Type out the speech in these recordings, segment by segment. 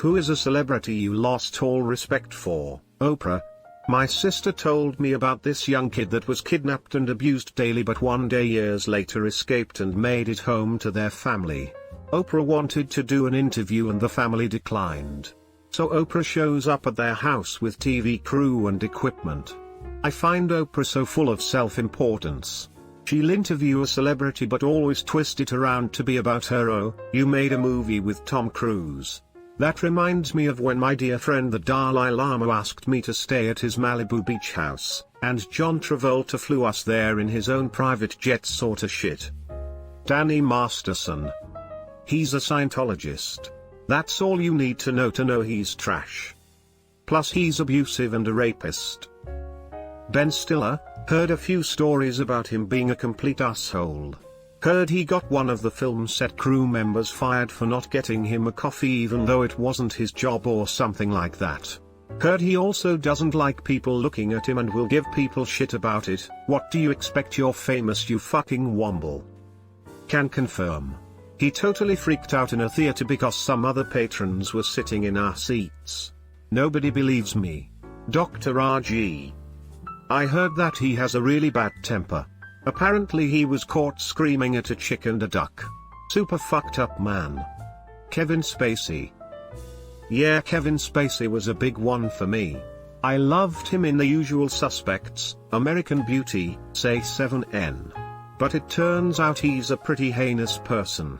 Who is a celebrity you lost all respect for? Oprah. My sister told me about this young kid that was kidnapped and abused daily, but one day years later escaped and made it home to their family. Oprah wanted to do an interview and the family declined. So Oprah shows up at their house with TV crew and equipment. I find Oprah so full of self-importance. She'll interview a celebrity but always twist it around to be about her. Oh, you made a movie with Tom Cruise. That reminds me of when my dear friend the Dalai Lama asked me to stay at his Malibu beach house, and John Travolta flew us there in his own private jet sorta shit. Danny Masterson. He's a Scientologist. That's all you need to know he's trash. Plus he's abusive and a rapist. Ben Stiller. Heard a few stories about him being a complete asshole. Heard he got one of the film set crew members fired for not getting him a coffee even though it wasn't his job or something like that. Heard he also doesn't like people looking at him and will give people shit about it. What do you expect? You're famous, you fucking womble. Can confirm. He totally freaked out in a theater because some other patrons were sitting in our seats. Nobody believes me. Dr. RG. I heard that he has a really bad temper. Apparently he was caught screaming at a chick and a duck. Super fucked up man. Kevin Spacey. Yeah, Kevin Spacey was a big one for me. I loved him in The Usual Suspects, American Beauty, say 7N. But it turns out he's a pretty heinous person.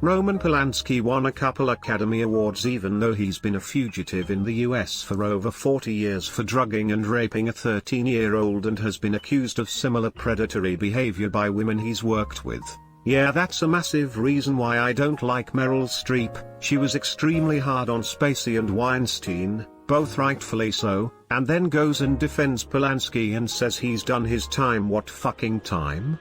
Roman Polanski won a couple Academy Awards even though he's been a fugitive in the US for over 40 years for drugging and raping a 13-year-old and has been accused of similar predatory behavior by women he's worked with. Yeah, that's a massive reason why I don't like Meryl Streep. She was extremely hard on Spacey and Weinstein, both rightfully so, and then goes and defends Polanski and says he's done his time. What fucking time?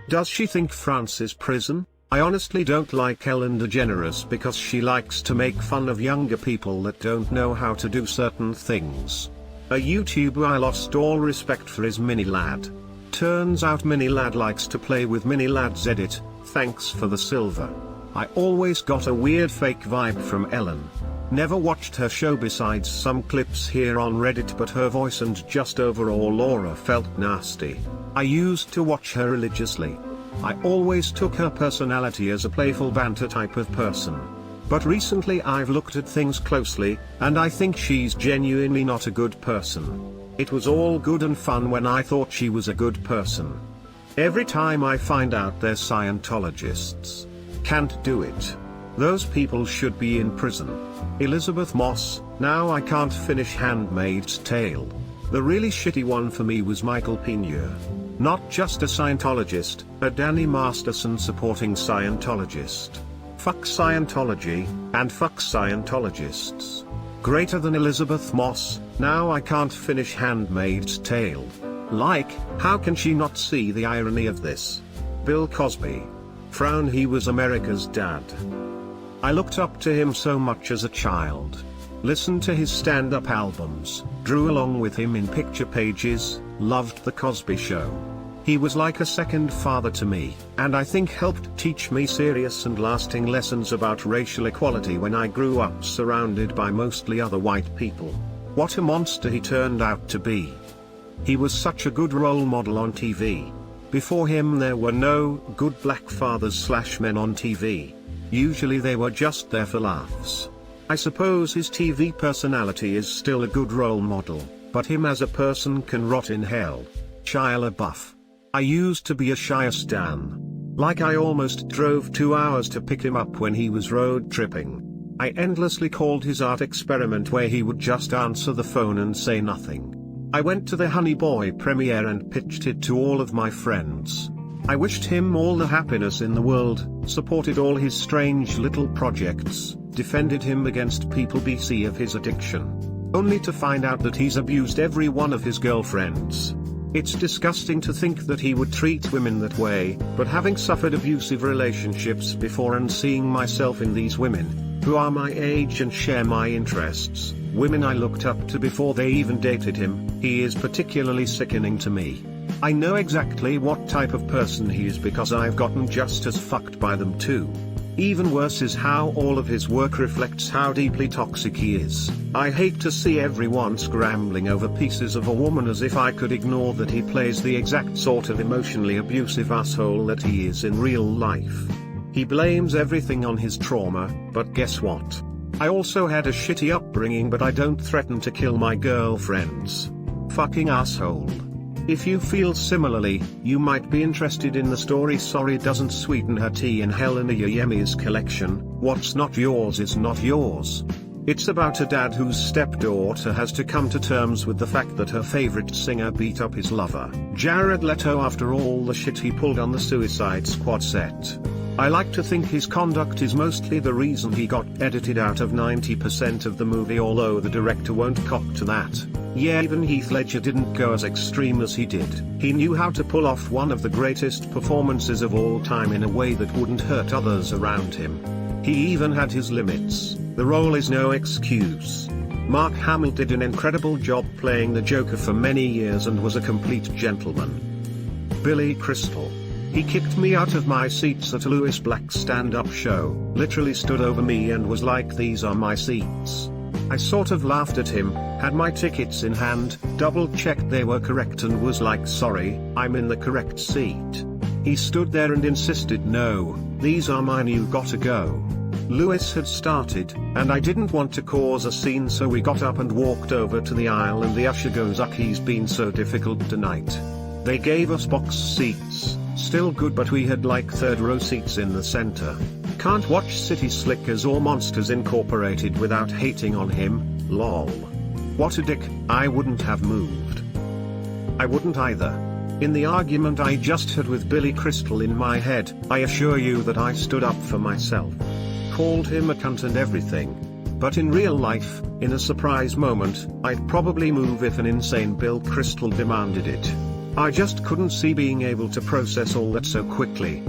Does she think France is prison? I honestly don't like Ellen DeGeneres because she likes to make fun of younger people that don't know how to do certain things. A YouTuber I lost all respect for is Minilad. Turns out Minilad likes to play with Minilad's edit. Thanks for the silver. I always got a weird fake vibe from Ellen. Never watched her show besides some clips here on Reddit, but her voice and just overall aura felt nasty. I used to watch her religiously. I always took her personality as a playful banter type of person. But recently I've looked at things closely, and I think she's genuinely not a good person. It was all good and fun when I thought she was a good person. Every time I find out they're Scientologists. Can't do it. Those people should be in prison. Elizabeth Moss. Now I can't finish Handmaid's Tale. The really shitty one for me was Michael Pena. Not just a Scientologist, a Danny Masterson supporting Scientologist. Fuck Scientology, and fuck Scientologists. Greater than Elizabeth Moss. Now I can't finish Handmaid's Tale. Like, how can she not see the irony of this? Bill Cosby. Frown, he was America's dad. I looked up to him so much as a child. Listened to his stand-up albums, drew along with him in picture pages, loved The Cosby Show. He was like a second father to me, and I think helped teach me serious and lasting lessons about racial equality when I grew up surrounded by mostly other white people. What a monster he turned out to be. He was such a good role model on TV. Before him there were no good black fathers/men on TV. Usually they were just there for laughs. I suppose his TV personality is still a good role model, but him as a person can rot in hell. Shia LaBeouf. I used to be a Shia stan. Like I almost drove 2 hours to pick him up when he was road tripping. I endlessly called his art experiment where he would just answer the phone and say nothing. I went to the Honey Boy premiere and pitched it to all of my friends. I wished him all the happiness in the world, supported all his strange little projects, defended him against people BC of his addiction. Only to find out that he's abused every one of his girlfriends. It's disgusting to think that he would treat women that way, but having suffered abusive relationships before and seeing myself in these women, who are my age and share my interests, women I looked up to before they even dated him, he is particularly sickening to me. I know exactly what type of person he is because I've gotten just as fucked by them too. Even worse is how all of his work reflects how deeply toxic he is. I hate to see everyone scrambling over pieces of a woman as if I could ignore that he plays the exact sort of emotionally abusive asshole that he is in real life. He blames everything on his trauma, but guess what? I also had a shitty upbringing, but I don't threaten to kill my girlfriends. Fucking asshole. If you feel similarly, you might be interested in the story Sorry Doesn't Sweeten Her Tea in Helena Yayemi's collection, What's Not Yours Is Not Yours. It's about a dad whose stepdaughter has to come to terms with the fact that her favorite singer beat up his lover, Jared Leto, after all the shit he pulled on the Suicide Squad set. I like to think his conduct is mostly the reason he got edited out of 90% of the movie, although the director won't cop to that. Yeah, even Heath Ledger didn't go as extreme as he did. He knew how to pull off one of the greatest performances of all time in a way that wouldn't hurt others around him. He even had his limits. The role is no excuse. Mark Hamill did an incredible job playing the Joker for many years and was a complete gentleman. Billy Crystal. He kicked me out of my seats at a Lewis Black stand-up show, literally stood over me and was like, "These are my seats." I sort of laughed at him, had my tickets in hand, double-checked they were correct and was like, "Sorry, I'm in the correct seat." He stood there and insisted, "No, these are mine, you gotta go." Lewis had started, and I didn't want to cause a scene, so we got up and walked over to the aisle and the usher goes, "Uck, he's been so difficult tonight." They gave us box seats. Still good, but we had like third row seats in the center. Can't watch City Slickers or Monsters Incorporated without hating on him, lol. What a dick. I wouldn't have moved. I wouldn't either. In the argument I just had with Billy Crystal in my head, I assure you that I stood up for myself. Called him a cunt and everything. But in real life, in a surprise moment, I'd probably move if an insane Bill Crystal demanded it. I just couldn't see being able to process all that so quickly.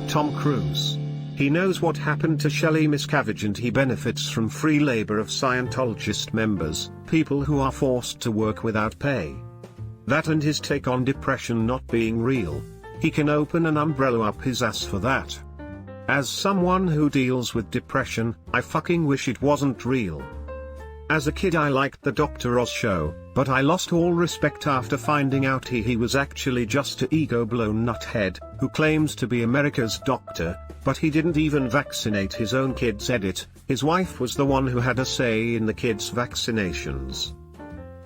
Tom Cruise. He knows what happened to Shelley Miscavige and he benefits from free labor of Scientologist members, people who are forced to work without pay. That and his take on depression not being real. He can open an umbrella up his ass for that. As someone who deals with depression, I fucking wish it wasn't real. As a kid I liked the Dr. Oz show, but I lost all respect after finding out he was actually just a ego-blown nuthead, who claims to be America's doctor, but he didn't even vaccinate his own kids. Edit, his wife was the one who had a say in the kids' vaccinations.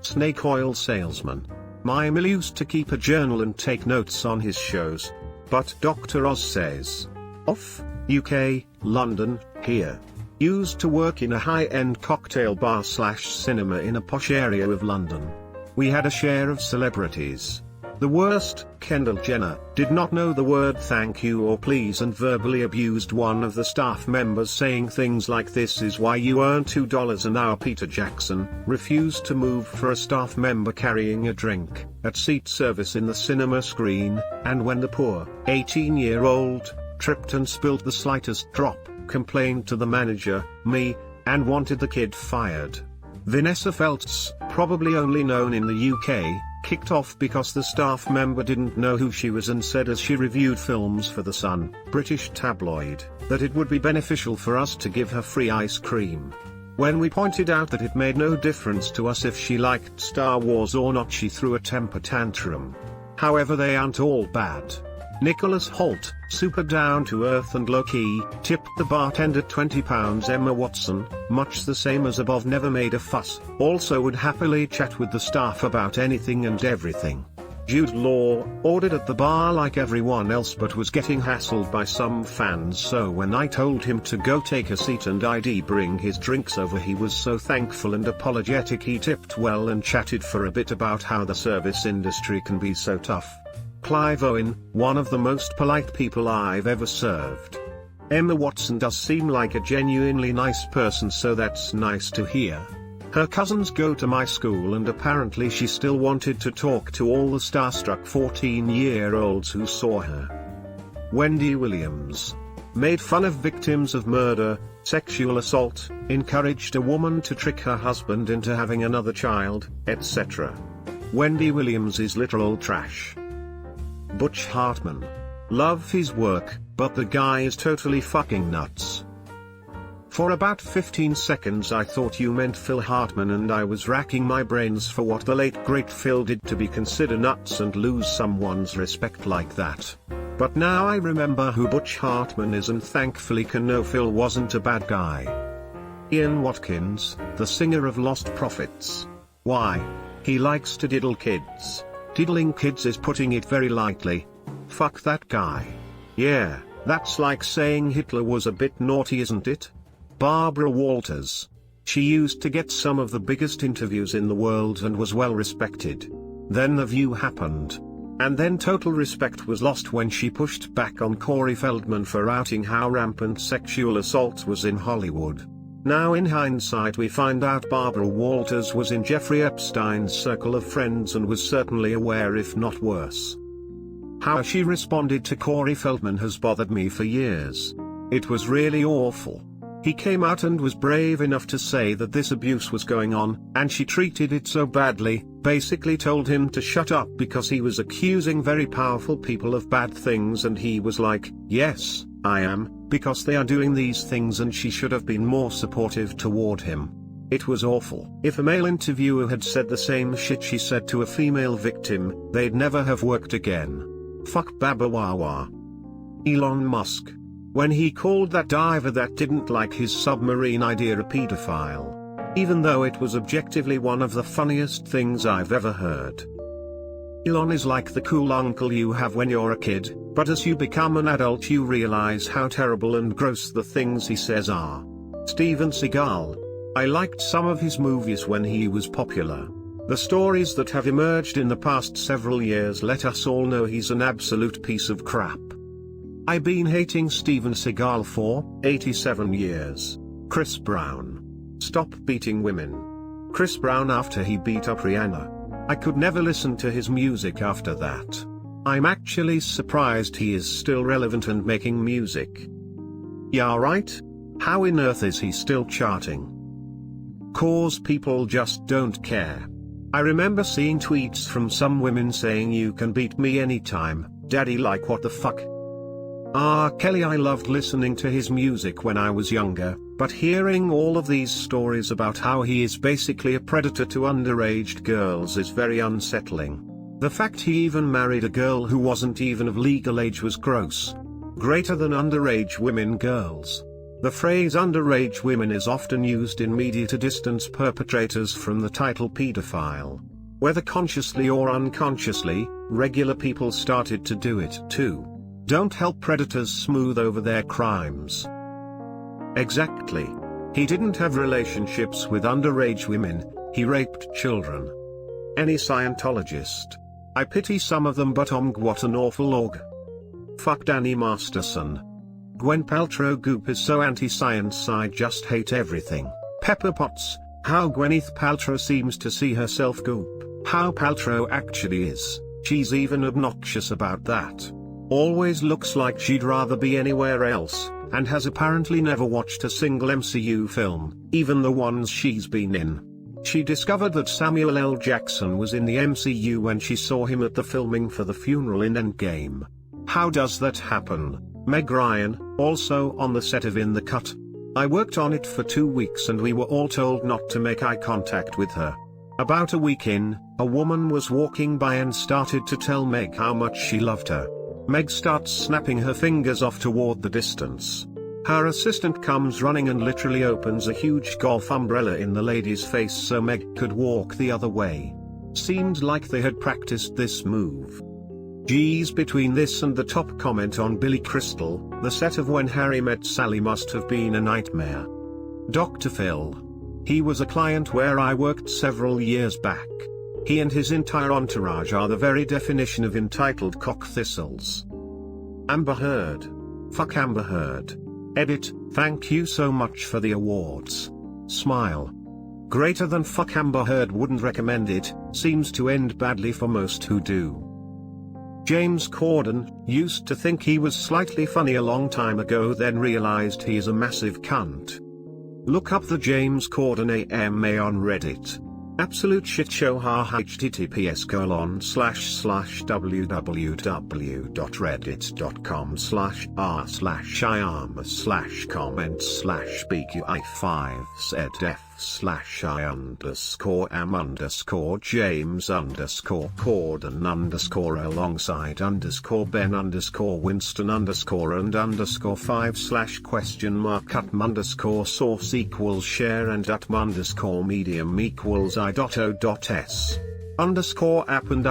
Snake oil salesman. My Mill used to keep a journal and take notes on his shows. But Dr. Oz says. Off, UK, London, here. Used to work in a high-end cocktail bar / cinema in a posh area of London. We had a share of celebrities. The worst, Kendall Jenner, did not know the word thank you or please and verbally abused one of the staff members, saying things like, "This is why you earn $2 an hour." Peter Jackson refused to move for a staff member carrying a drink at seat service in the cinema screen, and when the poor 18-year-old tripped and spilled the slightest drop, complained to the manager, me, and wanted the kid fired. Vanessa Feltz, probably only known in the UK, kicked off because the staff member didn't know who she was and said as she reviewed films for The Sun, British tabloid, that it would be beneficial for us to give her free ice cream. When we pointed out that it made no difference to us if she liked Star Wars or not, she threw a temper tantrum. However, they aren't all bad. Nicholas Hoult, super down to earth and low-key, tipped the bartender £20. Emma Watson, much the same as above, never made a fuss, also would happily chat with the staff about anything and everything. Jude Law, ordered at the bar like everyone else but was getting hassled by some fans, so when I told him to go take a seat and I'd bring his drinks over, he was so thankful and apologetic. He tipped well and chatted for a bit about how the service industry can be so tough. Clive Owen, one of the most polite people I've ever served. Emma Watson does seem like a genuinely nice person, so that's nice to hear. Her cousins go to my school and apparently she still wanted to talk to all the starstruck 14-year-olds who saw her. Wendy Williams. Made fun of victims of murder, sexual assault, encouraged a woman to trick her husband into having another child, etc. Wendy Williams is literal trash. Butch Hartman. Love his work, but the guy is totally fucking nuts. For about 15 seconds I thought you meant Phil Hartman, and I was racking my brains for what the late great Phil did to be considered nuts and lose someone's respect like that. But now I remember who Butch Hartman is, and thankfully can know Phil wasn't a bad guy. Ian Watkins, the singer of Lost Prophets. Why? He likes to diddle kids. Diddling kids is putting it very lightly. Fuck that guy. Yeah, that's like saying Hitler was a bit naughty, isn't it? Barbara Walters. She used to get some of the biggest interviews in the world and was well respected. Then The View happened. And then total respect was lost when she pushed back on Corey Feldman for outing how rampant sexual assault was in Hollywood. Now in hindsight we find out Barbara Walters was in Jeffrey Epstein's circle of friends and was certainly aware, if not worse. How she responded to Corey Feldman has bothered me for years. It was really awful. He came out and was brave enough to say that this abuse was going on, and she treated it so badly, basically told him to shut up because he was accusing very powerful people of bad things, and he was like, yes, I am, because they are doing these things, and she should have been more supportive toward him. It was awful. If a male interviewer had said the same shit she said to a female victim, they'd never have worked again. Fuck Baba Wawa. Elon Musk. When he called that diver that didn't like his submarine idea a pedophile. Even though it was objectively one of the funniest things I've ever heard. Elon is like the cool uncle you have when you're a kid, but as you become an adult you realize how terrible and gross the things he says are. Steven Seagal. I liked some of his movies when he was popular. The stories that have emerged in the past several years let us all know he's an absolute piece of crap. I've been hating Steven Seagal for 87 years. Chris Brown. Stop beating women. Chris Brown after he beat up Rihanna. I could never listen to his music after that. I'm actually surprised he is still relevant and making music. Yeah, right? How on earth is he still charting? Cause people just don't care. I remember seeing tweets from some women saying you can beat me anytime, daddy, like what the fuck? R. Kelly. I loved listening to his music when I was younger, but hearing all of these stories about how he is basically a predator to underage girls is very unsettling. The fact he even married a girl who wasn't even of legal age was gross. Greater than underage women girls. The phrase underage women is often used in media to distance perpetrators from the title pedophile. Whether consciously or unconsciously, regular people started to do it too. Don't help predators smooth over their crimes. Exactly. He didn't have relationships with underage women, he raped children. Any Scientologist. I pity some of them, but what an awful org. Fuck Danny Masterson. Gwen Paltrow goop is so anti-science, I just hate everything. Pepper Potts. How Gwyneth Paltrow seems to see herself goop. How Paltrow actually is. She's even obnoxious about that. Always looks like she'd rather be anywhere else, and has apparently never watched a single MCU film, even the ones she's been in. She discovered that Samuel L. Jackson was in the MCU when she saw him at the filming for the funeral in Endgame. How does that happen? Meg Ryan, also on the set of In the Cut. I worked on it for 2 weeks and we were all told not to make eye contact with her. About a week in, a woman was walking by and started to tell Meg how much she loved her. Meg starts snapping her fingers off toward the distance. Her assistant comes running and literally opens a huge golf umbrella in the lady's face so Meg could walk the other way. Seemed like they had practiced this move. Geez, between this and the top comment on Billy Crystal, the set of When Harry Met Sally must have been a nightmare. Dr. Phil. He was a client where I worked several years back. He and his entire entourage are the very definition of entitled cock thistles. Amber Heard. Fuck Amber Heard. Edit, thank you so much for the awards. Smile. Greater than fuck Amber Heard, wouldn't recommend it, seems to end badly for most who do. James Corden, used to think he was slightly funny a long time ago, then realized he is a massive cunt. Look up the James Corden AMA on Reddit. Absolute shit show. _medium=i.o.s. _app and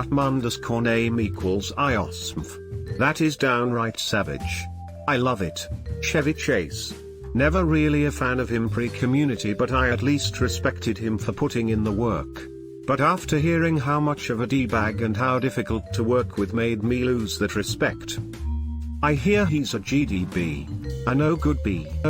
@name=iosmf. That is downright savage. I love it. Chevy Chase. Never really a fan of him pre-community, but I at least respected him for putting in the work. But after hearing how much of a D-bag and how difficult to work with made me lose that respect. I hear he's a GDB. A no good B.